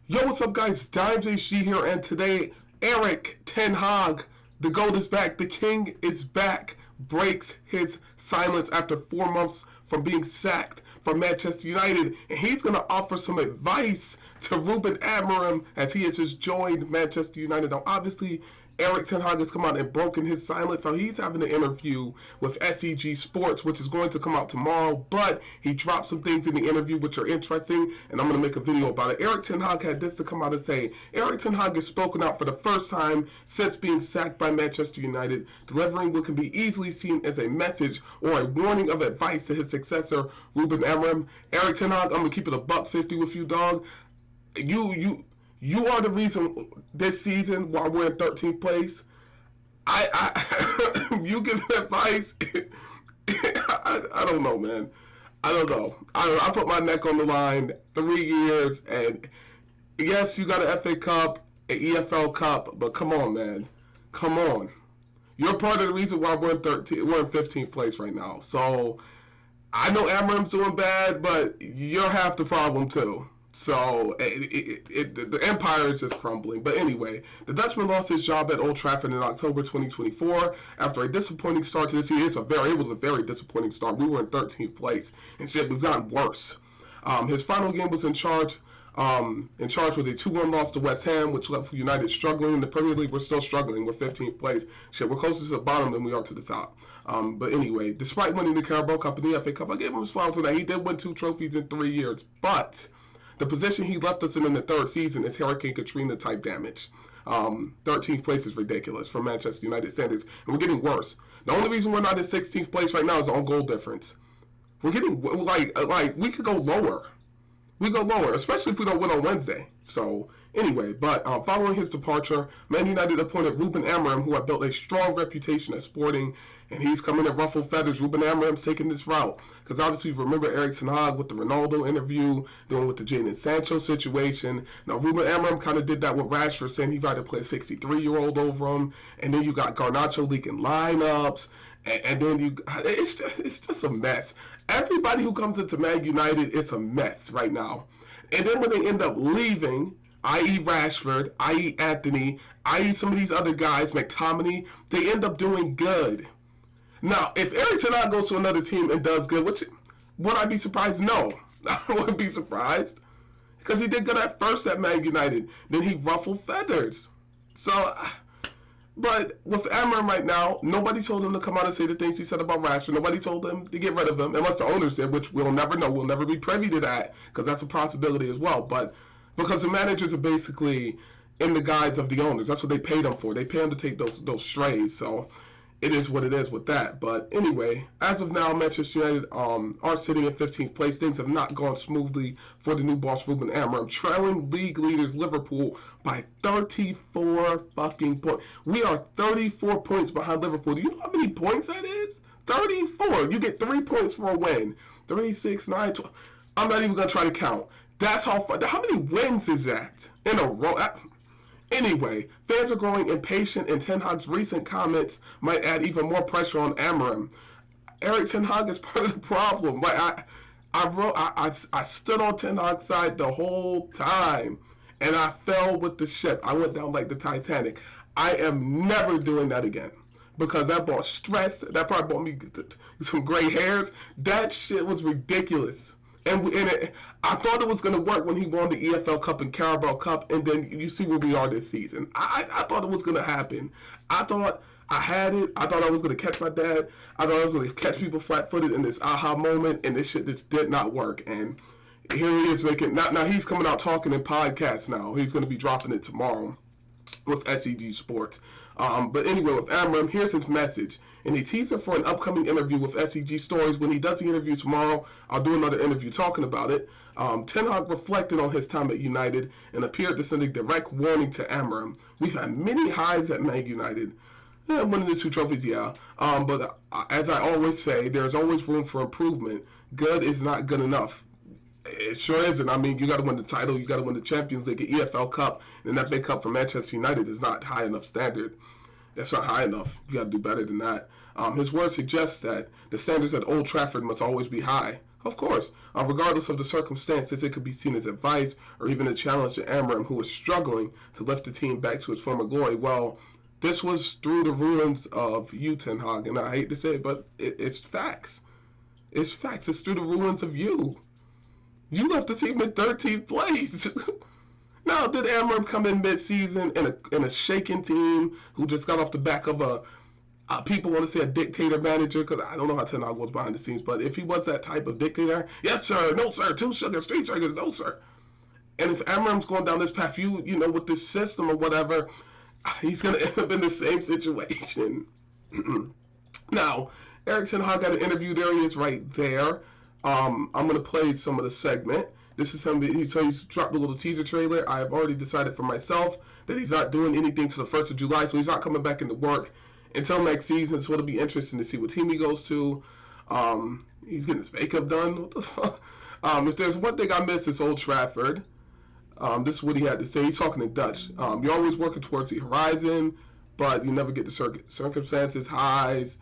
Yo, what's up, guys? Dimes HG here, and today, Erik Ten Hag, the GOAT is back, the King is back, breaks his silence after 4 months from being sacked from Manchester United, and he's going to offer some advice to Ruben Amorim as he has just joined Manchester United. Now, obviously, Erik Ten Hag has come out and broken his silence, so he's having an interview with SEG Sports, which is going to come out tomorrow, but he dropped some things in the interview which are interesting, and I'm going to make a video about it. Erik Ten Hag had this to come out and say. Erik Ten Hag has spoken out for the first time since being sacked by Manchester United, delivering what can be easily seen as a message or a warning of advice to his successor, Ruben Amorim. Erik Ten Hag, I'm going to keep it $150 with you, dog. You are the reason this season why we're in 13th place. You giving advice? I don't know, man. I don't know. I put my neck on the line 3 years, and yes, you got an FA Cup, an EFL Cup, but come on, man. Come on. You're part of the reason why we're in 15th place right now. So I know Amorim's doing bad, but you're half the problem too. So the empire is just crumbling. But anyway, the Dutchman lost his job at Old Trafford in October 2024 after a disappointing start to the season. It was a very disappointing start. We were in 13th place, and shit, we've gotten worse. His final game was in charge with a 2-1 loss to West Ham, which left United struggling. In the Premier League, we're still struggling. We're 15th place. Shit, we're closer to the bottom than we are to the top. But anyway, despite winning the Carabao Cup and the FA Cup, I gave him his flowers tonight. He did win 2 trophies in 3 years, but the position he left us in the third season is Hurricane Katrina type damage. 13th place is ridiculous for Manchester United standards, and we're getting worse. The only reason we're not in 16th place right now is on goal difference. We're getting like we could go lower. We go lower, especially if we don't win on Wednesday. So anyway, but following his departure, Man United appointed Ruben Amorim, who had built a strong reputation at Sporting, and he's coming to ruffle feathers. Ruben Amorim's taking this route because obviously you remember Erik Ten Hag with the Ronaldo interview, dealing with the Jadon Sancho situation. Now Ruben Amorim kind of did that with Rashford, saying he'd rather play a 63-year-old over him, and then you got Garnacho leaking lineups. And then it's just a mess. Everybody who comes into Man United, it's a mess right now. And then when they end up leaving, i.e. Rashford, i.e. Anthony, i.e. some of these other guys, McTominay, they end up doing good. Now, if Erik Ten Hag goes to another team and does good, would I be surprised? No, I wouldn't be surprised. Because he did good at first at Man United. Then he ruffled feathers. So, but with Amorim right now, nobody told him to come out and say the things he said about Rashford. Nobody told him to get rid of him, unless the owners did, which we'll never know. We'll never be privy to that, because that's a possibility as well. But because the managers are basically in the guides of the owners. That's what they paid them for. They pay them to take those strays. So it is what it is with that. But anyway, as of now, Manchester United are sitting in 15th place. Things have not gone smoothly for the new boss, Ruben Amorim, trailing league leaders Liverpool by 34 fucking points. We are 34 points behind Liverpool. Do you know how many points that is? 34. You get 3 points for a win. 3, 6, 9, 12. I'm not even going to try to count. That's how many wins is that in a row? Anyway, fans are growing impatient, and Ten Hag's recent comments might add even more pressure on Amorim. Erik Ten Hag is part of the problem. Like I stood on Ten Hag's side the whole time, and I fell with the ship. I went down like the Titanic. I am never doing that again, because that brought stress. That probably brought me some gray hairs. That shit was ridiculous. And I thought it was going to work when he won the EFL Cup and Carabao Cup, and then you see where we are this season. I thought it was going to happen. I thought I had it. I thought I was going to catch my dad. I thought I was going to catch people flat-footed in this aha moment, and this shit just did not work. And here he is making... Now he's coming out talking in podcasts now. He's going to be dropping it tomorrow with SEG Sports. But anyway, with Amorim, here's his message. In a teaser for an upcoming interview with SEG Stories, when he does the interview tomorrow, I'll do another interview talking about it. Ten Hag reflected on his time at United and appeared to send a direct warning to Amorim. We've had many highs at Man United. Yeah, winning the 2 trophies, yeah. But as I always say, there's always room for improvement. Good is not good enough. It sure isn't. I mean, you got to win the title. You got to win the Champions League, the EFL Cup, and that FA Cup for Manchester United is not high enough standard. That's not high enough. You got to do better than that. His words suggest that the standards at Old Trafford must always be high. Of course, regardless of the circumstances, it could be seen as advice or even a challenge to Amram, who was struggling to lift the team back to its former glory. Well, this was through the ruins of you, Ten Hag, and I hate to say it, but it's facts. It's facts. It's through the ruins of you. You left the team in 13th place. Now, did Amram come in mid-season in a shaken team who just got off the back of people want to say a dictator manager, because I don't know how Ten Hag was behind the scenes, but if he was that type of dictator, yes sir, no sir, 2 sugars, 3 sugars, no sir. And if Amram's going down this path, you know, with this system or whatever, he's going to end up in the same situation. Now, Erik Ten Hag got an interview. There he is right there. I'm going to play some of the segment. This is him. He's dropped a little teaser trailer. I have already decided for myself that he's not doing anything to the 1st of July, so he's not coming back into work until next season. So it'll be interesting to see what team he goes to. He's getting his makeup done. What the fuck? If there's one thing I miss, it's Old Trafford. This is what he had to say. He's talking in Dutch. You're always working towards the horizon, but you never get the circumstances, highs,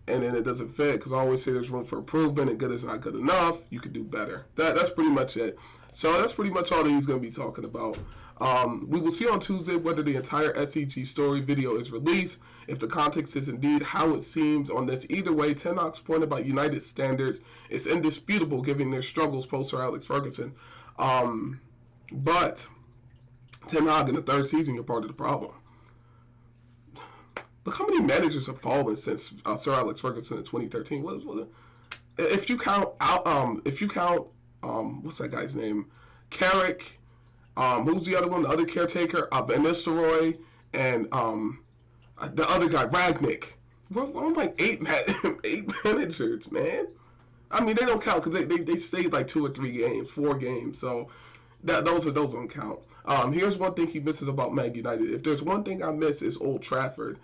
and then it doesn't fit, because I always say there's room for improvement, and good is not good enough. You could do better. That's pretty much it. So that's pretty much all that he's going to be talking about. We will see on Tuesday whether the entire SEG story video is released, if the context is indeed how it seems on this. Either way, Ten Hag's point about United standards is indisputable given their struggles post Sir Alex Ferguson. But Ten Hag in the 3rd season, you're part of the problem. Look how many managers have fallen since Sir Alex Ferguson in 2013. If you count what's that guy's name? Carrick. Who's the other one? The other caretaker, Van Nistelrooy, and the other guy, Ragnick. We're like 8 managers, man. I mean, they don't count because they stayed like 2 or 3 games, 4 games. So those don't count. Here's one thing he misses about Man United. If there's one thing I miss, is Old Trafford.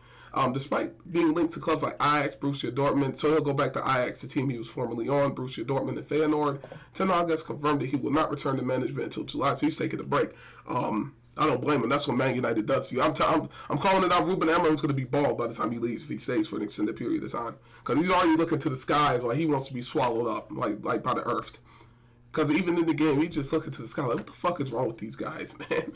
Despite being linked to clubs like Ajax, Borussia Dortmund, so he'll go back to Ajax, the team he was formerly on, Borussia Dortmund and Feyenoord. Ten Hag has confirmed that he will not return to management until July, so he's taking a break. I don't blame him. That's what Man United does to you. I'm calling it out. Ruben Amorim's going to be bald by the time he leaves, if he stays for an extended period of time, because he's already looking to the skies like he wants to be swallowed up, like by the earth. Because even in the game, he's just looking to the sky like, what the fuck is wrong with these guys, man?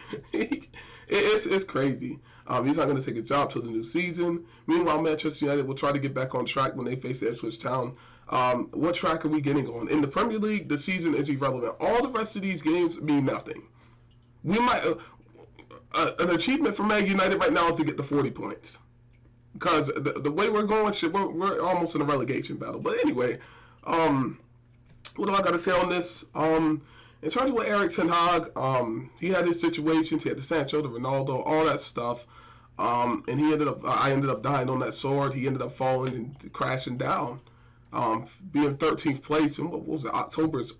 It's crazy. He's not going to take a job till the new season. Meanwhile, Manchester United will try to get back on track when they face Ipswich Town. What track are we getting on? In the Premier League, the season is irrelevant. All the rest of these games mean nothing. We might an achievement for Man United right now is to get the 40 points. Because the way we're going, we're almost in a relegation battle. But anyway, what do I got to say on this? In terms of what Erik Ten Hag, he had his situations. He had the Sancho, the Ronaldo, all that stuff. And I ended up dying on that sword. He ended up falling and crashing down. Being 13th place, and what was it? October is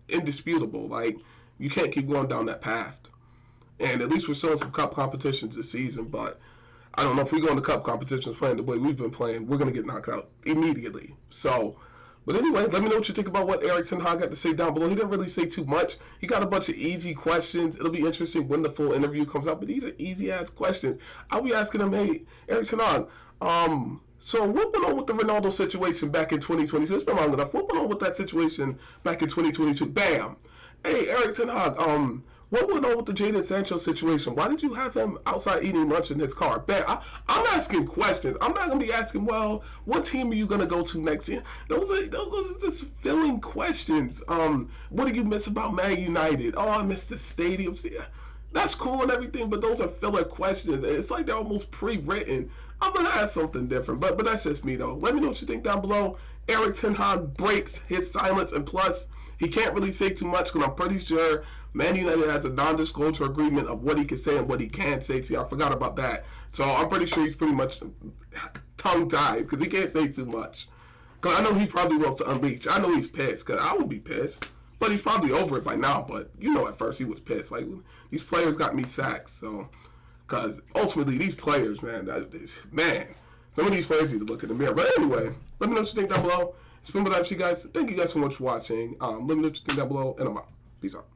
indisputable. Like, you can't keep going down that path. And at least we're still in some cup competitions this season, but I don't know if we go into cup competitions playing the way we've been playing, we're going to get knocked out immediately. So, but anyway, let me know what you think about what Erik Ten Hag had to say down below. He didn't really say too much. He got a bunch of easy questions. It'll be interesting when the full interview comes out, but these are easy-ass questions. I'll be asking him, hey, Erik Ten Hag, so what went on with the Ronaldo situation back in 2020? So it's been long enough. What went on with that situation back in 2022? Bam! Hey, Erik Ten Hag, what went on with the Jadon Sancho situation? Why did you have him outside eating lunch in his car? I'm asking questions. I'm not going to be asking, well, what team are you going to go to next year? Those are just filling questions. What do you miss about Man United? Oh, I miss the stadium. See, that's cool and everything, but those are filler questions. It's like they're almost pre-written. I'm going to ask something different, but that's just me, though. Let me know what you think down below. Erik Ten Hag breaks his silence, and plus, he can't really say too much because I'm pretty sure Man United has a non-disclosure agreement of what he can say and what he can't say. See, I forgot about that. So I'm pretty sure he's pretty much tongue-tied because he can't say too much. Because I know he probably wants to unleash. I know he's pissed because I would be pissed. But he's probably over it by now. But you know, at first he was pissed. Like, these players got me sacked. So, because ultimately these players, man, some of these players need to look in the mirror. But anyway, let me know what you think down below. It's been with you guys. Thank you guys so much for watching. Let me know what you think down below, and I'm out. Peace out.